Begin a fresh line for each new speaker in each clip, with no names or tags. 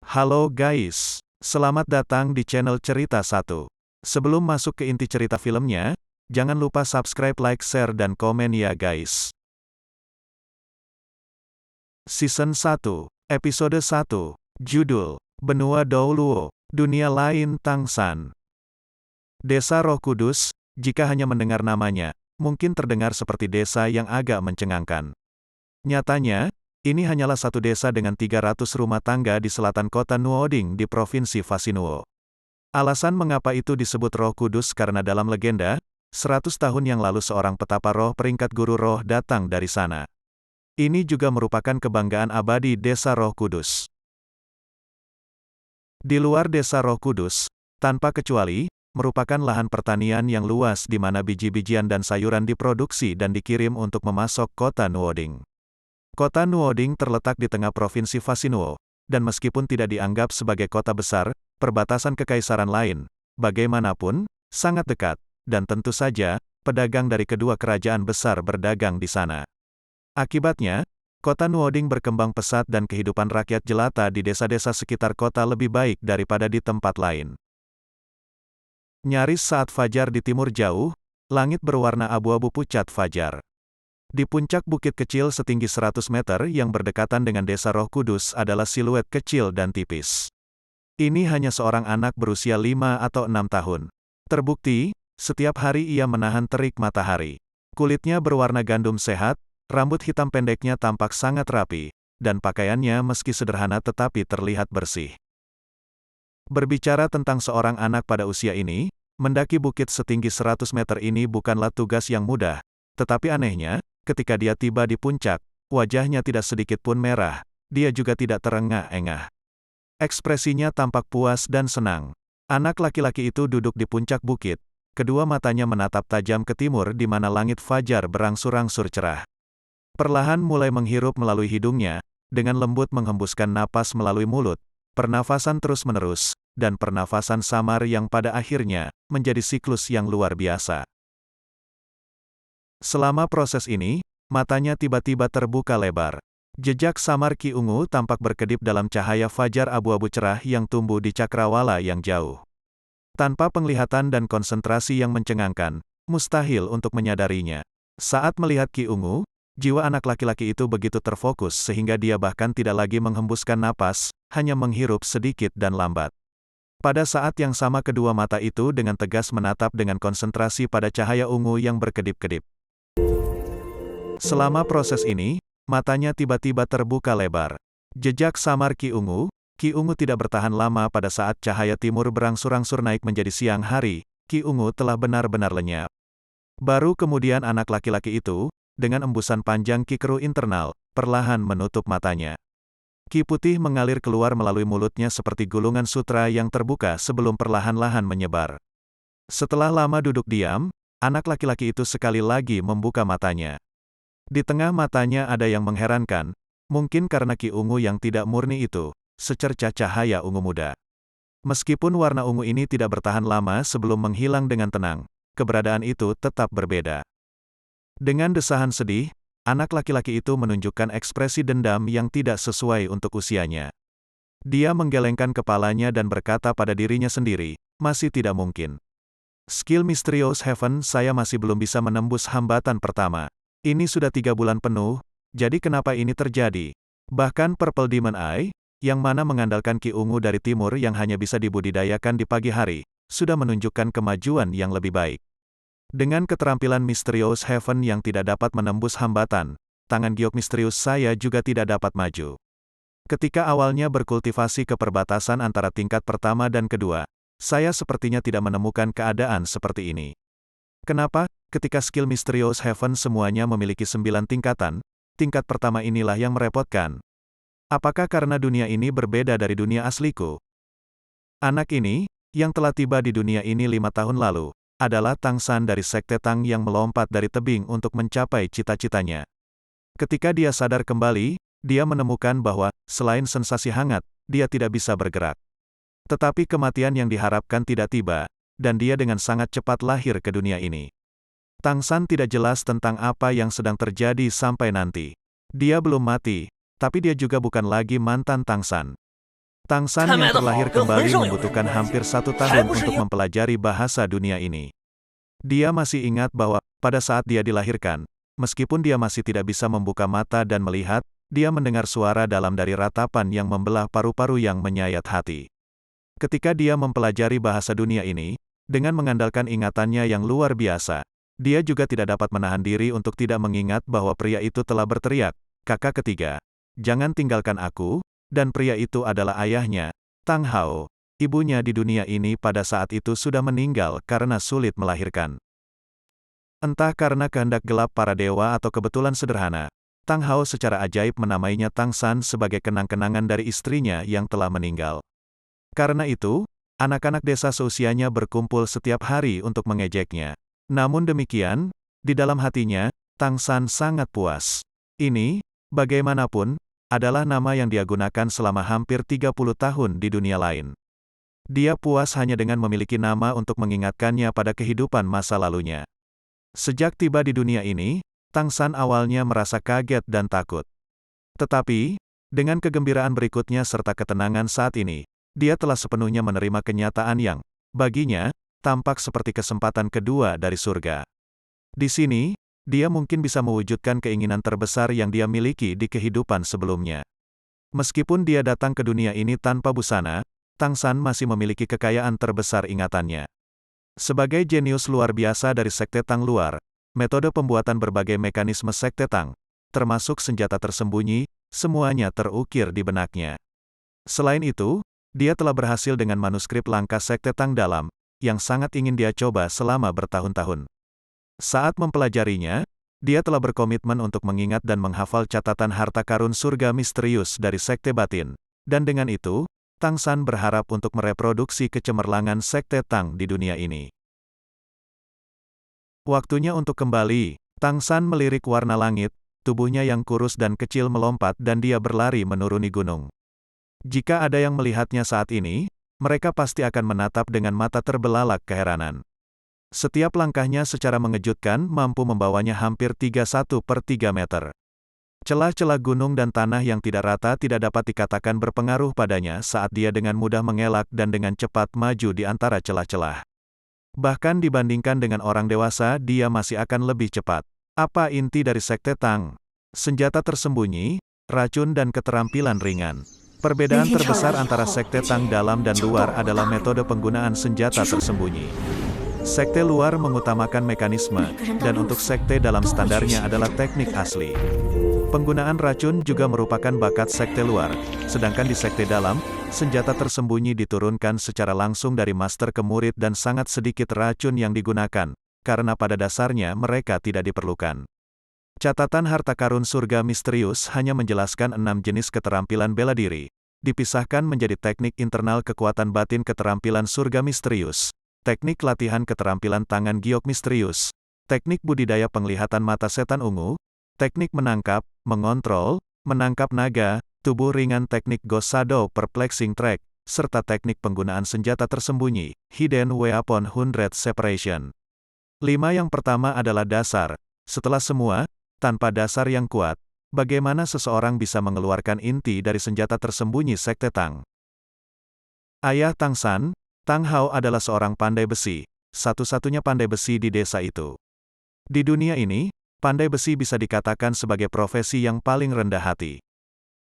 Halo guys, selamat datang di channel Cerita Satu. Sebelum masuk ke inti cerita filmnya, jangan lupa subscribe, like, share, dan komen ya guys. Season 1, Episode 1, Judul, Benua Douluo, Dunia Lain Tangsan. Desa Roh Kudus, jika hanya mendengar namanya, mungkin terdengar seperti desa yang agak mencengangkan. Nyatanya, ini hanyalah satu desa dengan 300 rumah tangga di selatan kota Nuoding di Provinsi Fasinuo. Alasan mengapa itu disebut Roh Kudus karena dalam legenda, 100 tahun yang lalu seorang petapa roh peringkat guru roh datang dari sana. Ini juga merupakan kebanggaan abadi desa Roh Kudus. Di luar desa Roh Kudus, tanpa kecuali, merupakan lahan pertanian yang luas di mana biji-bijian dan sayuran diproduksi dan dikirim untuk memasok kota Nuoding. Kota Nuoding terletak di tengah Provinsi Fasinuo, dan meskipun tidak dianggap sebagai kota besar, perbatasan kekaisaran lain, bagaimanapun, sangat dekat, dan tentu saja, pedagang dari kedua kerajaan besar berdagang di sana. Akibatnya, kota Nuoding berkembang pesat dan kehidupan rakyat jelata di desa-desa sekitar kota lebih baik daripada di tempat lain. Nyaris saat fajar di timur jauh, langit berwarna abu-abu pucat fajar. Di puncak bukit kecil setinggi 100 meter yang berdekatan dengan desa Roh Kudus adalah siluet kecil dan tipis. Ini hanya seorang anak berusia 5 atau 6 tahun. Terbukti, setiap hari ia menahan terik matahari. Kulitnya berwarna gandum sehat, rambut hitam pendeknya tampak sangat rapi, dan pakaiannya meski sederhana tetapi terlihat bersih. Berbicara tentang seorang anak pada usia ini, mendaki bukit setinggi 100 meter ini bukanlah tugas yang mudah, tetapi anehnya, ketika dia tiba di puncak, wajahnya tidak sedikit pun merah, dia juga tidak terengah-engah. Ekspresinya tampak puas dan senang. Anak laki-laki itu duduk di puncak bukit, kedua matanya menatap tajam ke timur di mana langit fajar berangsur-angsur cerah. Perlahan mulai menghirup melalui hidungnya, dengan lembut menghembuskan napas melalui mulut, pernafasan terus-menerus, dan pernafasan samar yang pada akhirnya, menjadi siklus yang luar biasa. Selama proses ini, matanya tiba-tiba terbuka lebar. Jejak samar Ki Ungu tampak berkedip dalam cahaya fajar abu-abu cerah yang tumbuh di cakrawala yang jauh. Tanpa penglihatan dan konsentrasi yang mencengangkan, mustahil untuk menyadarinya. Saat melihat Ki Ungu, jiwa anak laki-laki itu begitu terfokus sehingga dia bahkan tidak lagi menghembuskan napas, hanya menghirup sedikit dan lambat. Pada saat yang sama kedua mata itu dengan tegas menatap dengan konsentrasi pada cahaya ungu yang berkedip-kedip. Selama proses ini, matanya tiba-tiba terbuka lebar. Jejak samar Ki Ungu tidak bertahan lama pada saat cahaya timur berangsur-angsur naik menjadi siang hari, Ki Ungu telah benar-benar lenyap. Baru kemudian anak laki-laki itu, dengan embusan panjang Ki Keru internal, perlahan menutup matanya. Ki putih mengalir keluar melalui mulutnya seperti gulungan sutra yang terbuka sebelum perlahan-lahan menyebar. Setelah lama duduk diam, anak laki-laki itu sekali lagi membuka matanya. Di tengah matanya ada yang mengherankan, mungkin karena Ki Ungu yang tidak murni itu, secercah cahaya ungu muda. Meskipun warna ungu ini tidak bertahan lama sebelum menghilang dengan tenang, keberadaan itu tetap berbeda. Dengan desahan sedih, anak laki-laki itu menunjukkan ekspresi dendam yang tidak sesuai untuk usianya. Dia menggelengkan kepalanya dan berkata pada dirinya sendiri, masih tidak mungkin. Skill Mysterious Heaven saya masih belum bisa menembus hambatan pertama. Ini sudah 3 bulan penuh, jadi kenapa ini terjadi? Bahkan Purple Demon Eye, yang mana mengandalkan Ki Ungu dari timur yang hanya bisa dibudidayakan di pagi hari, sudah menunjukkan kemajuan yang lebih baik. Dengan keterampilan Mysterious Heaven yang tidak dapat menembus hambatan, tangan giok misterius saya juga tidak dapat maju. Ketika awalnya berkultivasi ke perbatasan antara tingkat pertama dan kedua, saya sepertinya tidak menemukan keadaan seperti ini. Kenapa? Ketika skill Mysterious Heaven semuanya memiliki 9 tingkatan, tingkat pertama inilah yang merepotkan. Apakah karena dunia ini berbeda dari dunia asliku? Anak ini, yang telah tiba di dunia ini 5 tahun lalu, adalah Tangsan dari Sekte Tang yang melompat dari tebing untuk mencapai cita-citanya. Ketika dia sadar kembali, dia menemukan bahwa, selain sensasi hangat, dia tidak bisa bergerak. Tetapi kematian yang diharapkan tidak tiba, dan dia dengan sangat cepat lahir ke dunia ini. Tangsan tidak jelas tentang apa yang sedang terjadi sampai nanti. Dia belum mati, tapi dia juga bukan lagi mantan Tangsan. Tang San yang terlahir kembali membutuhkan hampir 1 tahun untuk mempelajari bahasa dunia ini. Dia masih ingat bahwa, pada saat dia dilahirkan, meskipun dia masih tidak bisa membuka mata dan melihat, dia mendengar suara dalam dari ratapan yang membelah paru-paru yang menyayat hati. Ketika dia mempelajari bahasa dunia ini, dengan mengandalkan ingatannya yang luar biasa, dia juga tidak dapat menahan diri untuk tidak mengingat bahwa pria itu telah berteriak, "Kakak ketiga, jangan tinggalkan aku," dan pria itu adalah ayahnya, Tang Hao. Ibunya di dunia ini pada saat itu sudah meninggal karena sulit melahirkan. Entah karena kehendak gelap para dewa atau kebetulan sederhana, Tang Hao secara ajaib menamainya Tang San sebagai kenang-kenangan dari istrinya yang telah meninggal. Karena itu, anak-anak desa seusianya berkumpul setiap hari untuk mengejeknya. Namun demikian, di dalam hatinya, Tang San sangat puas. Ini, bagaimanapun, adalah nama yang dia gunakan selama hampir 30 tahun di dunia lain. Dia puas hanya dengan memiliki nama untuk mengingatkannya pada kehidupan masa lalunya. Sejak tiba di dunia ini, Tang San awalnya merasa kaget dan takut. Tetapi, dengan kegembiraan berikutnya serta ketenangan saat ini, dia telah sepenuhnya menerima kenyataan yang, baginya, tampak seperti kesempatan kedua dari surga. Di sini, dia mungkin bisa mewujudkan keinginan terbesar yang dia miliki di kehidupan sebelumnya. Meskipun dia datang ke dunia ini tanpa busana, Tang San masih memiliki kekayaan terbesar ingatannya. Sebagai jenius luar biasa dari Sekte Tang luar, metode pembuatan berbagai mekanisme Sekte Tang, termasuk senjata tersembunyi, semuanya terukir di benaknya. Selain itu, dia telah berhasil dengan manuskrip langka Sekte Tang dalam, yang sangat ingin dia coba selama bertahun-tahun. Saat mempelajarinya, dia telah berkomitmen untuk mengingat dan menghafal catatan harta karun surga misterius dari Sekte Batin, dan dengan itu, Tang San berharap untuk mereproduksi kecemerlangan Sekte Tang di dunia ini. Waktunya untuk kembali, Tang San melirik warna langit, tubuhnya yang kurus dan kecil melompat dan dia berlari menuruni gunung. Jika ada yang melihatnya saat ini, mereka pasti akan menatap dengan mata terbelalak keheranan. Setiap langkahnya secara mengejutkan mampu membawanya hampir 31/3 meter. Celah-celah gunung dan tanah yang tidak rata tidak dapat dikatakan berpengaruh padanya saat dia dengan mudah mengelak dan dengan cepat maju di antara celah-celah. Bahkan dibandingkan dengan orang dewasa, dia masih akan lebih cepat. Apa inti dari Sekte Tang? Senjata tersembunyi, racun dan keterampilan ringan. Perbedaan terbesar antara Sekte Tang dalam dan luar adalah metode penggunaan senjata tersembunyi. Sekte luar mengutamakan mekanisme, dan untuk sekte dalam standarnya adalah teknik asli. Penggunaan racun juga merupakan bakat sekte luar, sedangkan di sekte dalam, senjata tersembunyi diturunkan secara langsung dari master ke murid dan sangat sedikit racun yang digunakan, karena pada dasarnya mereka tidak diperlukan. Catatan harta karun surga misterius hanya menjelaskan 6 jenis keterampilan bela diri, dipisahkan menjadi teknik internal kekuatan batin keterampilan surga misterius, teknik latihan keterampilan tangan giok misterius, teknik budidaya penglihatan mata setan ungu, teknik menangkap, mengontrol, menangkap naga, tubuh ringan teknik Ghost Shadow Perplexing Track, serta teknik penggunaan senjata tersembunyi, Hidden Weapon 100 Separation. 5 yang pertama adalah dasar. Setelah semua, tanpa dasar yang kuat, bagaimana seseorang bisa mengeluarkan inti dari senjata tersembunyi Sekte Tang? Ayah Tang San, Tang Hao adalah seorang pandai besi, satu-satunya pandai besi di desa itu. Di dunia ini, pandai besi bisa dikatakan sebagai profesi yang paling rendah hati.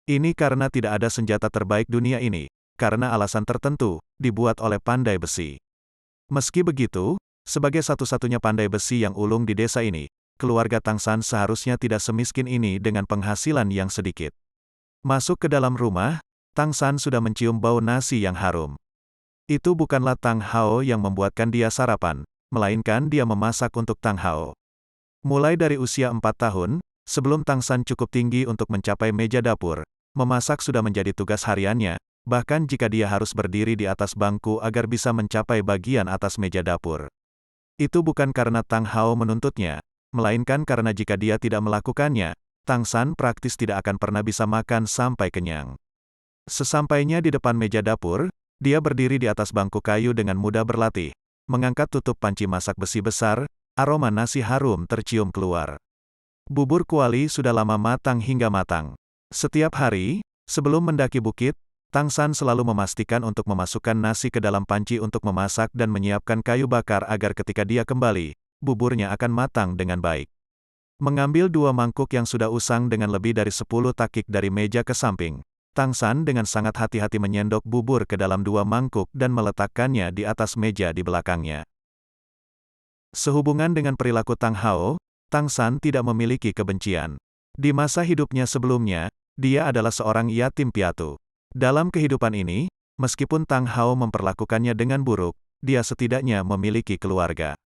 Ini karena tidak ada senjata terbaik dunia ini, karena alasan tertentu, dibuat oleh pandai besi. Meski begitu, sebagai satu-satunya pandai besi yang ulung di desa ini, keluarga Tang San seharusnya tidak semiskin ini dengan penghasilan yang sedikit. Masuk ke dalam rumah, Tang San sudah mencium bau nasi yang harum. Itu bukanlah Tang Hao yang membuatkan dia sarapan, melainkan dia memasak untuk Tang Hao. Mulai dari usia 4 tahun, sebelum Tang San cukup tinggi untuk mencapai meja dapur, memasak sudah menjadi tugas hariannya, bahkan jika dia harus berdiri di atas bangku agar bisa mencapai bagian atas meja dapur. Itu bukan karena Tang Hao menuntutnya, melainkan karena jika dia tidak melakukannya, Tang San praktis tidak akan pernah bisa makan sampai kenyang. Sesampainya di depan meja dapur, dia berdiri di atas bangku kayu dengan mudah berlatih, mengangkat tutup panci masak besi besar, aroma nasi harum tercium keluar. Bubur kuali sudah lama matang hingga matang. Setiap hari, sebelum mendaki bukit, Tang San selalu memastikan untuk memasukkan nasi ke dalam panci untuk memasak dan menyiapkan kayu bakar agar ketika dia kembali, buburnya akan matang dengan baik. Mengambil 2 mangkuk yang sudah usang dengan lebih dari 10 takik dari meja ke samping, Tang San dengan sangat hati-hati menyendok bubur ke dalam 2 mangkuk dan meletakkannya di atas meja di belakangnya. Sehubungan dengan perilaku Tang Hao, Tang San tidak memiliki kebencian. Di masa hidupnya sebelumnya, dia adalah seorang yatim piatu. Dalam kehidupan ini, meskipun Tang Hao memperlakukannya dengan buruk, dia setidaknya memiliki keluarga.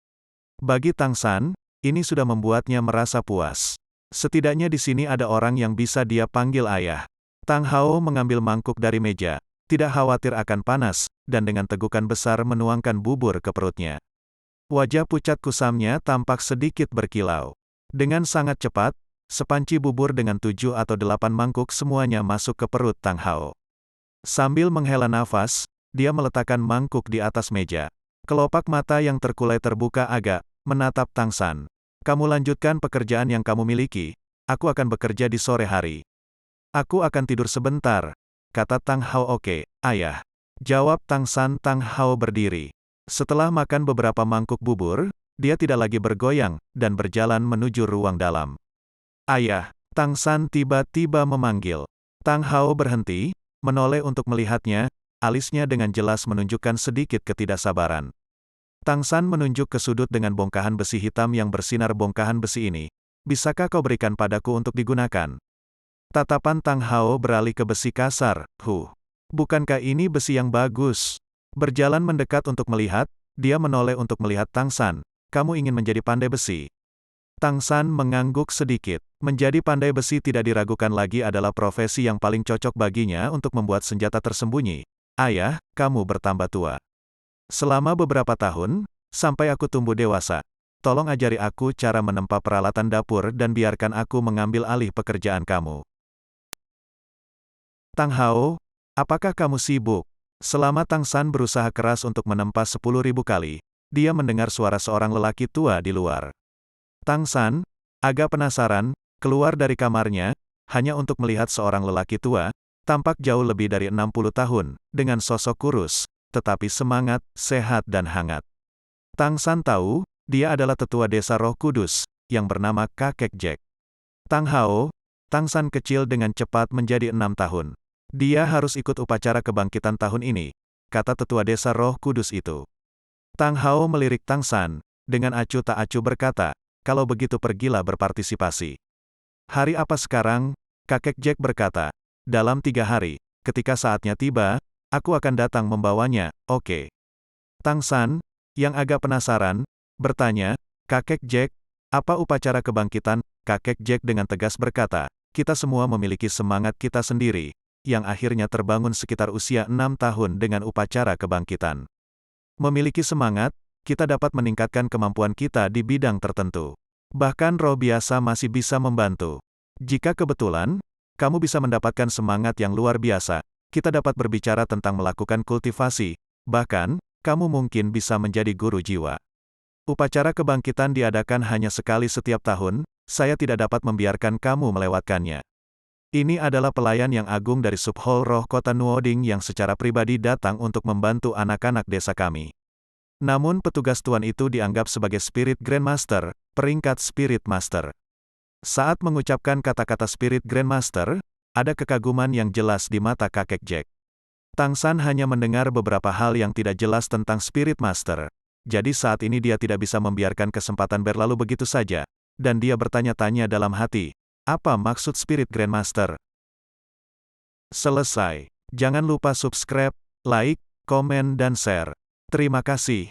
Bagi Tang San, ini sudah membuatnya merasa puas. Setidaknya di sini ada orang yang bisa dia panggil ayah. Tang Hao mengambil mangkuk dari meja, tidak khawatir akan panas, dan dengan tegukan besar menuangkan bubur ke perutnya. Wajah pucat kusamnya tampak sedikit berkilau. Dengan sangat cepat, sepanci bubur dengan 7 atau 8 mangkuk semuanya masuk ke perut Tang Hao. Sambil menghela nafas, dia meletakkan mangkuk di atas meja. Kelopak mata yang terkulai terbuka agak, menatap Tang San. Kamu lanjutkan pekerjaan yang kamu miliki, aku akan bekerja di sore hari. Aku akan tidur sebentar, kata Tang Hao. Oke, ayah. Jawab Tang San. Tang Hao berdiri. Setelah makan beberapa mangkuk bubur, dia tidak lagi bergoyang, dan berjalan menuju ruang dalam. Ayah, Tang San tiba-tiba memanggil. Tang Hao berhenti, menoleh untuk melihatnya, alisnya dengan jelas menunjukkan sedikit ketidaksabaran. Tang San menunjuk ke sudut dengan bongkahan besi hitam yang bersinar. Bongkahan besi ini, bisakah kau berikan padaku untuk digunakan? Tatapan Tang Hao beralih ke besi kasar. Bukankah ini besi yang bagus? Berjalan mendekat untuk melihat, dia menoleh untuk melihat Tang San. Kamu ingin menjadi pandai besi? Tang San mengangguk sedikit. Menjadi pandai besi tidak diragukan lagi adalah profesi yang paling cocok baginya untuk membuat senjata tersembunyi. Ayah, kamu bertambah tua. Selama beberapa tahun, sampai aku tumbuh dewasa, tolong ajari aku cara menempa peralatan dapur dan biarkan aku mengambil alih pekerjaan kamu. Tang Hao, apakah kamu sibuk? Selama Tang San berusaha keras untuk menempa 10.000 kali, dia mendengar suara seorang lelaki tua di luar. Tang San, agak penasaran, keluar dari kamarnya, hanya untuk melihat seorang lelaki tua, tampak jauh lebih dari 60 tahun, dengan sosok kurus, tetapi semangat, sehat dan hangat. Tang San tahu, dia adalah tetua desa Roh Kudus, yang bernama Kakek Jack. Tang Hao, Tang San kecil dengan cepat menjadi 6 tahun. Dia harus ikut upacara kebangkitan tahun ini, kata tetua desa Roh Kudus itu. Tang Hao melirik Tang San, dengan acuh tak acuh berkata, kalau begitu pergilah berpartisipasi. Hari apa sekarang? Kakek Jack berkata, dalam 3 hari, ketika saatnya tiba, aku akan datang membawanya. Oke. Tang San, yang agak penasaran, bertanya, Kakek Jack, apa upacara kebangkitan? Kakek Jack dengan tegas berkata, kita semua memiliki semangat kita sendiri, yang akhirnya terbangun sekitar usia 6 tahun dengan upacara kebangkitan. Memiliki semangat, kita dapat meningkatkan kemampuan kita di bidang tertentu. Bahkan roh biasa masih bisa membantu. Jika kebetulan, kamu bisa mendapatkan semangat yang luar biasa, kita dapat berbicara tentang melakukan kultivasi, bahkan, kamu mungkin bisa menjadi guru jiwa. Upacara kebangkitan diadakan hanya sekali setiap tahun, saya tidak dapat membiarkan kamu melewatkannya. Ini adalah pelayan yang agung dari Subhol Roh Kota Nuoding yang secara pribadi datang untuk membantu anak-anak desa kami. Namun petugas tuan itu dianggap sebagai Spirit Grandmaster, peringkat Spirit Master. Saat mengucapkan kata-kata Spirit Grandmaster, ada kekaguman yang jelas di mata Kakek Jack. Tang San hanya mendengar beberapa hal yang tidak jelas tentang Spirit Master. Jadi saat ini dia tidak bisa membiarkan kesempatan berlalu begitu saja, dan dia bertanya-tanya dalam hati, apa maksud Spirit Grandmaster? Selesai. Jangan lupa subscribe, like, komen dan share. Terima kasih.